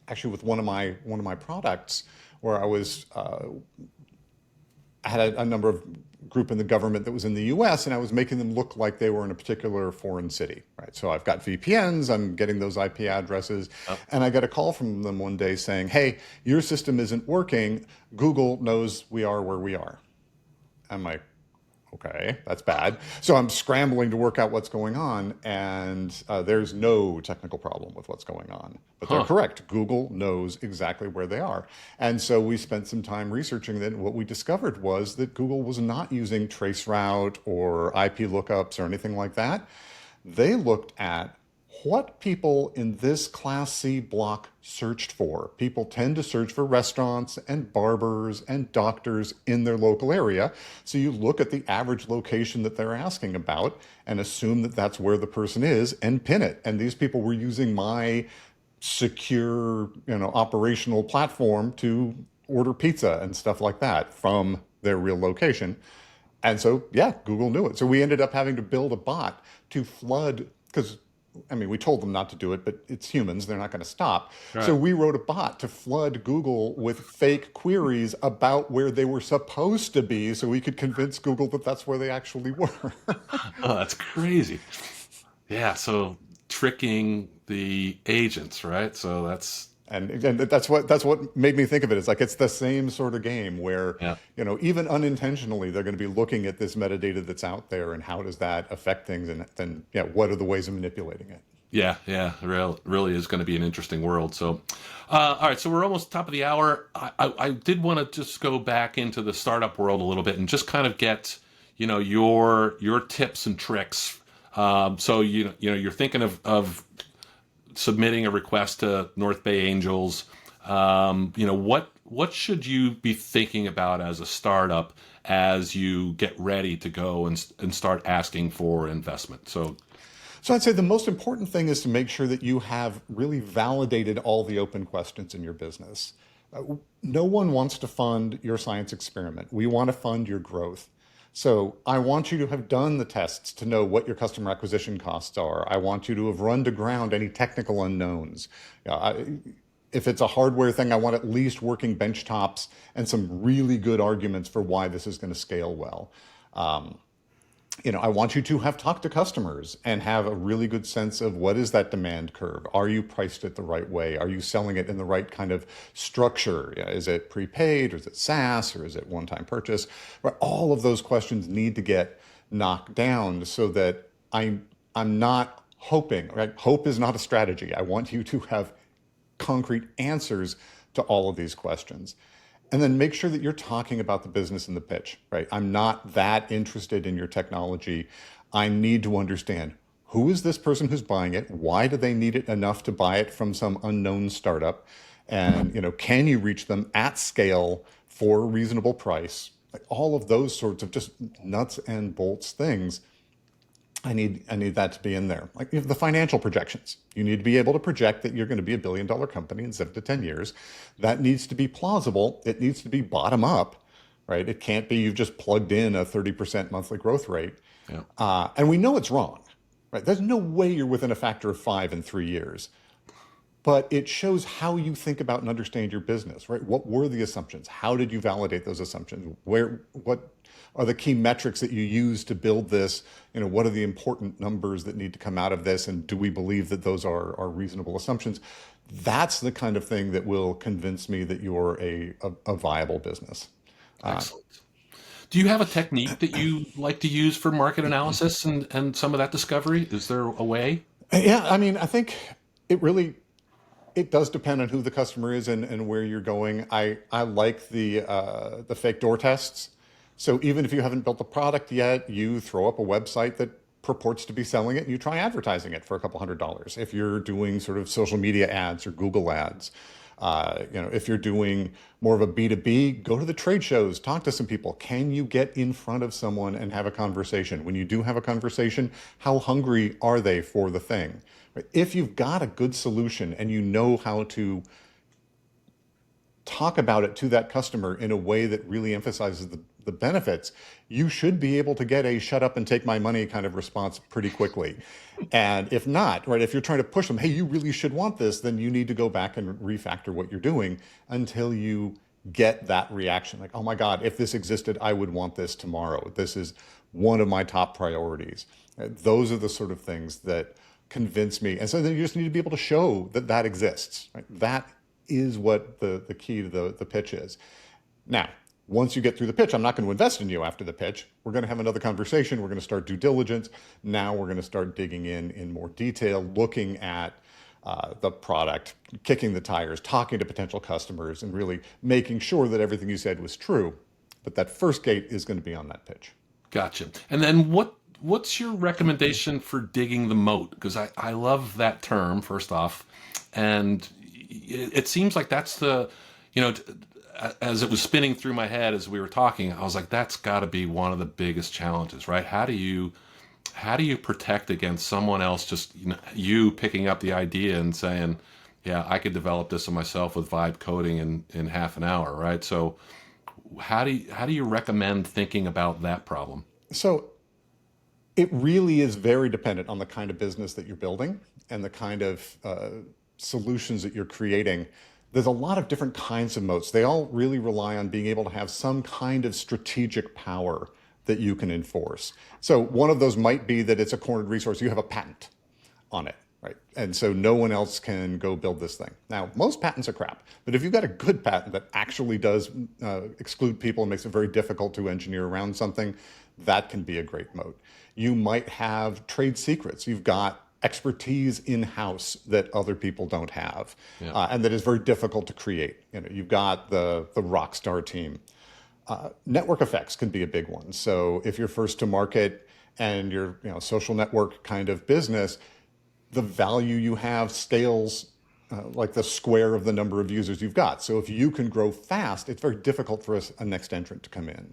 actually with one of my products where I had a number of group in the government that was in the US, and I was making them look like they were in a particular foreign city, right? So I've got VPNs, I'm getting those IP addresses, Oh, and I got a call from them one day saying, hey, your system isn't working. Google knows we are where we are. I'm like, okay, that's bad. So I'm scrambling to work out what's going on, and there's no technical problem with what's going on. But they're huh. correct. Google knows exactly where they are. And so we spent some time researching that. What we discovered was that Google was not using traceroute or IP lookups or anything like that. They looked at what people in this Class C block searched for. People tend to search for restaurants and barbers and doctors in their local area. So you look at the average location that they're asking about and assume that that's where the person is and pin it. And these people were using my secure, operational platform to order pizza and stuff like that from their real location. And so, yeah, Google knew it. So we ended up having to build a bot to flood, because I mean, we told them not to do it, but it's humans, they're not going to stop. So Right. we wrote a bot to flood Google with fake queries about where they were supposed to be so we could convince Google that that's where they actually were. Oh, that's crazy. Yeah. So tricking the agents, right? So that's And that's what made me think of it. It's like it's the same sort of game where, yeah. even unintentionally, they're going to be looking at this metadata that's out there and how does that affect things, and then yeah, what are the ways of manipulating it? Yeah, yeah, really is going to be an interesting world. So, all right, so we're almost top of the hour. I did want to just go back into the startup world a little bit and just kind of get, your tips and tricks. So you're thinking of submitting a request to North Bay Angels. What should you be thinking about as a startup as you get ready to go and start asking for investment? So I'd say the most important thing is to make sure that you have really validated all the open questions in your business. No one wants to fund your science experiment. We want to fund your growth. So I want you to have done the tests to know what your customer acquisition costs are. I want you to have run to ground any technical unknowns. If it's a hardware thing, I want at least working benchtops and some really good arguments for why this is going to scale well. I want you to have talked to customers and have a really good sense of what is that demand curve? Are you priced it the right way? Are you selling it in the right kind of structure? Is it prepaid, or is it SaaS, or is it one-time purchase? Right? All of those questions need to get knocked down so that I'm not hoping, right? Hope is not a strategy. I want you to have concrete answers to all of these questions. And then make sure that you're talking about the business in the pitch, right? I'm not that interested in your technology. I need to understand, who is this person who's buying it? Why do they need it enough to buy it from some unknown startup? And, can you reach them at scale for a reasonable price? Like all of those sorts of just nuts and bolts things. I need that to be in there. Like the financial projections. You need to be able to project that you're going to be $1 billion company in 7 to 10 years. That needs to be plausible. It needs to be bottom up, right? It can't be you've just plugged in a 30% monthly growth rate. Yeah. And we know it's wrong, right? There's no way you're within a factor of 5 in 3 years. But it shows how you think about and understand your business, right? What were the assumptions? How did you validate those assumptions? What are the key metrics that you use to build this? What are the important numbers that need to come out of this? And do we believe that those are reasonable assumptions? That's the kind of thing that will convince me that you're a viable business. Excellent. Do you have a technique that you like to use for market analysis and some of that discovery? Is there a way? Yeah, I mean, I think it really it does depend on who the customer is and where you're going. I like the fake door tests. So even if you haven't built the product yet, you throw up a website that purports to be selling it and you try advertising it for a couple $100. If you're doing sort of social media ads or Google ads, if you're doing more of a B2B, go to the trade shows, talk to some people. Can you get in front of someone and have a conversation? When you do have a conversation, how hungry are they for the thing? If you've got a good solution and you know how to talk about it to that customer in a way that really emphasizes the benefits, you should be able to get a shut up and take my money kind of response pretty quickly. And if not, right, if you're trying to push them, hey, you really should want this, then you need to go back and refactor what you're doing until you get that reaction. Like, oh my God, if this existed, I would want this tomorrow. This is one of my top priorities. Those are the sort of things that convince me. And so then you just need to be able to show that that exists. Right? That is what the key to the pitch is. Now, once you get through the pitch, I'm not going to invest in you after the pitch. We're going to have another conversation. We're going to start due diligence. Now we're going to start digging in more detail, looking at the product, kicking the tires, talking to potential customers, and really making sure that everything you said was true. But that first gate is going to be on that pitch. Gotcha. And then what's your recommendation for digging the moat? Because I love that term, first off. And it seems like that's as it was spinning through my head as we were talking, I was like, that's got to be one of the biggest challenges, right? How do you protect against someone else just you picking up the idea and saying, yeah, I could develop this on myself with vibe coding in half an hour, right? So how do you recommend thinking about that problem? So it really is very dependent on the kind of business that you're building and the kind of solutions that you're creating. There's a lot of different kinds of moats. They all really rely on being able to have some kind of strategic power that you can enforce. So one of those might be that it's a cornered resource. You have a patent on it, right? And so no one else can go build this thing. Now, most patents are crap, but if you've got a good patent that actually does exclude people and makes it very difficult to engineer around something, that can be a great moat. You might have trade secrets. You've got expertise in-house that other people don't have, and that is very difficult to create. You've got the rock star team. Network effects can be a big one. So if you're first to market and you're social network kind of business, the value you have scales like the square of the number of users you've got. So if you can grow fast, it's very difficult for a next entrant to come in.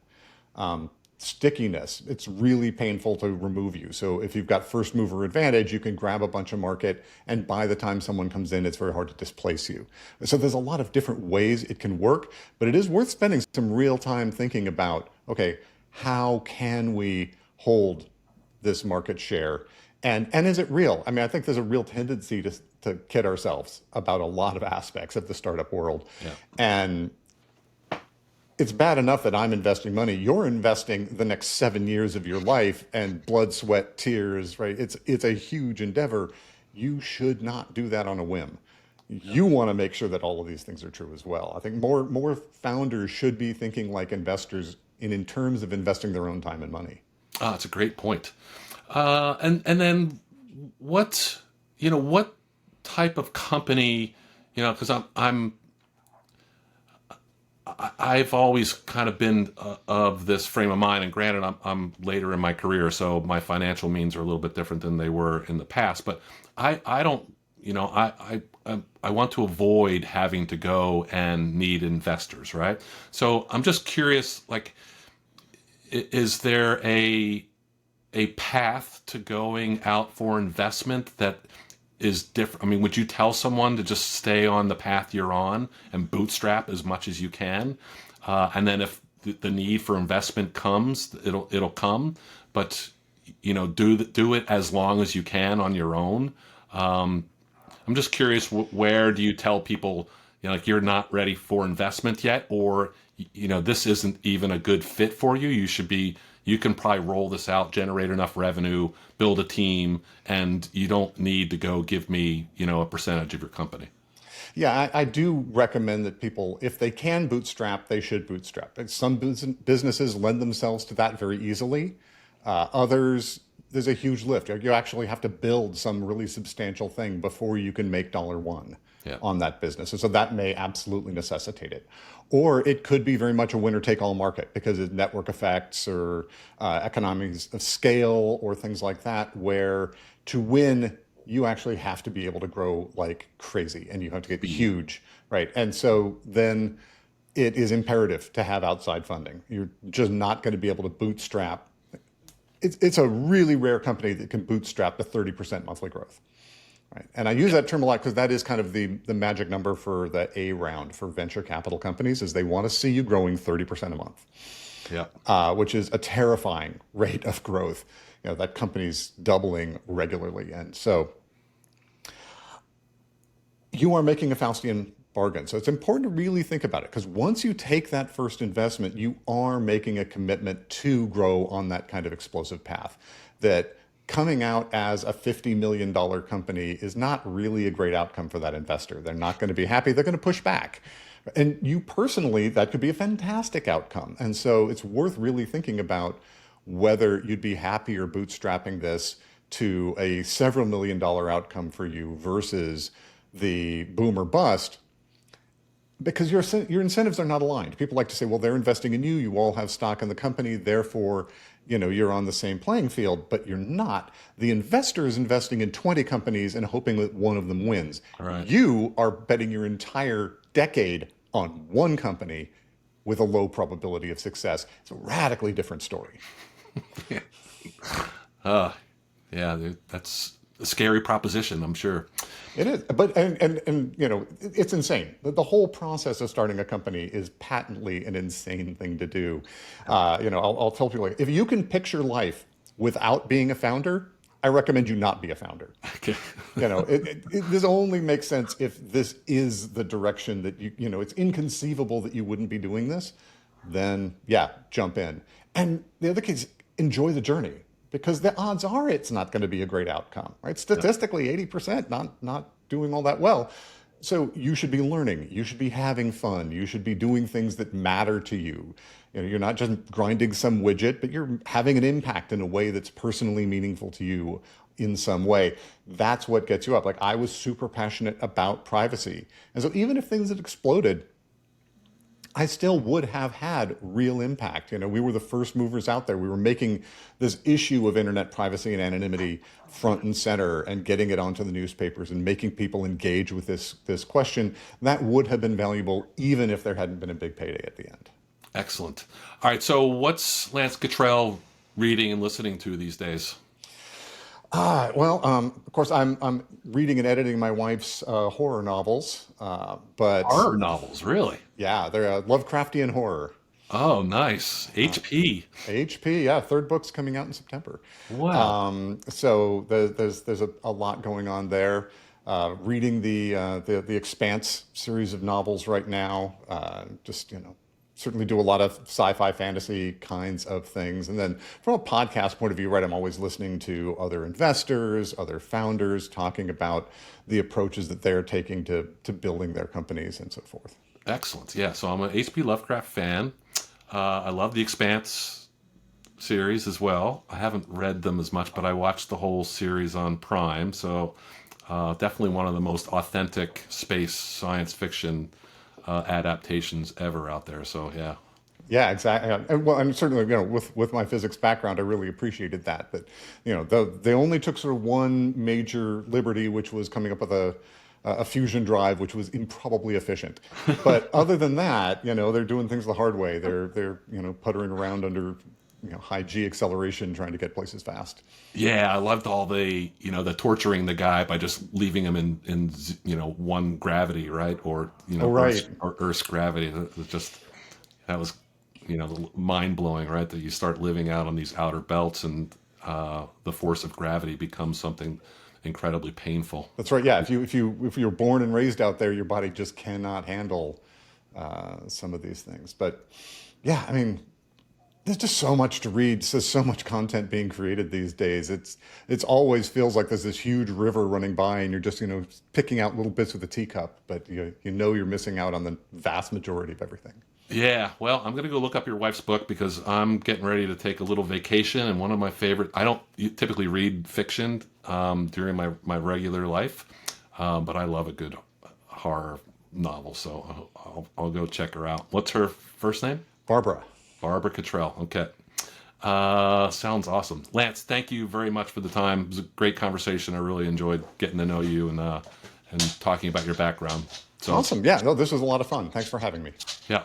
Stickiness, it's really painful to remove you. So if you've got first mover advantage, you can grab a bunch of market, and by the time someone comes in, it's very hard to displace you. So there's a lot of different ways it can work, but it is worth spending some real time thinking about, okay, how can we hold this market share? And is it real? I mean, I think there's a real tendency to kid ourselves about a lot of aspects of the startup world. Yeah. And it's bad enough that I'm investing money. You're investing the next 7 years of your life and blood, sweat, tears, right? It's a huge endeavor. You should not do that on a whim. You want to make sure that all of these things are true as well. I think more founders should be thinking like investors in terms of investing their own time and money. That's a great point. And then what type of company, because I've always kind of been of this frame of mind, and granted, I'm later in my career, so my financial means are a little bit different than they were in the past. But I don't, I want to avoid having to go and need investors, right? So I'm just curious, like, is there a a path to going out for investment that is different? I mean, would you tell someone to just stay on the path you're on and bootstrap as much as you can, and then if the need for investment comes, it'll come, but do it as long as you can on your own. I'm just curious, where do you tell people, like, you're not ready for investment yet, or this isn't even a good fit for you. You can probably roll this out, generate enough revenue, build a team, and you don't need to go give me, a percentage of your company. Yeah, I do recommend that people, if they can bootstrap, they should bootstrap. And some businesses lend themselves to that very easily. Others, there's a huge lift. You actually have to build some really substantial thing before you can make dollar one Yeah. on that business. And so that may absolutely necessitate it. Or it could be very much a winner take all market because of network effects or economies of scale or things like that, where to win, you actually have to be able to grow like crazy and you have to get huge, right? And so then it is imperative to have outside funding. You're just not going to be able to bootstrap. It's a really rare company that can bootstrap the 30% monthly growth. Right. And I use that term a lot because that is kind of the magic number for the A round for venture capital companies is they want to see you growing 30% a month, Yeah. which is a terrifying rate of growth. That company's doubling regularly. And so you are making a Faustian bargain. So it's important to really think about it because once you take that first investment, you are making a commitment to grow on that kind of explosive path that coming out as a $50 million company is not really a great outcome for that investor. They're not going to be happy. They're going to push back. And you personally, that could be a fantastic outcome. And so it's worth really thinking about whether you'd be happier bootstrapping this to a several $1 million outcome for you versus the boom or bust, because your incentives are not aligned. People like to say, well, they're investing in you. You all have stock in the company. Therefore, you're on the same playing field, but you're not. The investor is investing in 20 companies and hoping that one of them wins. Right. You are betting your entire decade on one company with a low probability of success. It's a radically different story. Yeah, that's a scary proposition, I'm sure. It is, but and it's insane. The whole process of starting a company is patently an insane thing to do. I'll tell people, like, if you can picture life without being a founder, I recommend you not be a founder. Okay. This only makes sense if this is the direction that it's inconceivable that you wouldn't be doing this. Then yeah, jump in. And the other case, enjoy the journey. Because the odds are it's not going to be a great outcome, right? Statistically, 80% not doing all that well. So you should be learning. You should be having fun. You should be doing things that matter to you. You're not just grinding some widget, but you're having an impact in a way that's personally meaningful to you in some way. That's what gets you up. Like, I was super passionate about privacy. And so even if things had exploded, I still would have had real impact. We were the first movers out there. We were making this issue of internet privacy and anonymity front and center and getting it onto the newspapers and making people engage with this question. That would have been valuable even if there hadn't been a big payday at the end. Excellent. All right, so what's Lance Cottrell reading and listening to these days? Of course, I'm reading and editing my wife's horror novels, but Horror novels, really? yeah, they're Lovecraftian horror. Oh, nice. HP. HP, yeah, third book's coming out in September. Wow. So there's a lot going on there. Reading the Expanse series of novels right now. Certainly do a lot of sci-fi fantasy kinds of things. And then from a podcast point of view, right, I'm always listening to other investors, other founders talking about the approaches that they're taking to building their companies and so forth. Excellent. Yeah, so I'm an H.P. Lovecraft fan. I love the Expanse series as well. I haven't read them as much, but I watched the whole series on Prime. So definitely one of the most authentic space science fiction adaptations ever out there. So yeah. Yeah, exactly. And certainly, with my physics background, I really appreciated that. They only took sort of one major liberty, which was coming up with a fusion drive, which was improbably efficient. But other than that, they're doing things the hard way. They're puttering around under high G acceleration trying to get places fast. Yeah, I loved all the, the torturing the guy by just leaving him in one gravity, right? Or, Oh, right. Earth's gravity. That was, mind blowing, right? That you start living out on these outer belts and the force of gravity becomes something incredibly painful. That's right. Yeah. If you're born and raised out there, your body just cannot handle some of these things. But yeah, I mean, there's just so much to read. So much content being created these days. It's always feels like there's this huge river running by, and you're just picking out little bits with a teacup, but you're missing out on the vast majority of everything. Yeah, well, I'm going to go look up your wife's book because I'm getting ready to take a little vacation. And one of my favorite, I don't typically read fiction during my regular life, but I love a good horror novel. So I'll go check her out. What's her first name? Barbara. Barbara Cottrell. Okay. Sounds awesome. Lance, thank you very much for the time. It was a great conversation. I really enjoyed getting to know you and talking about your background. So, Awesome. Yeah, no, this was a lot of fun. Thanks for having me. yeah.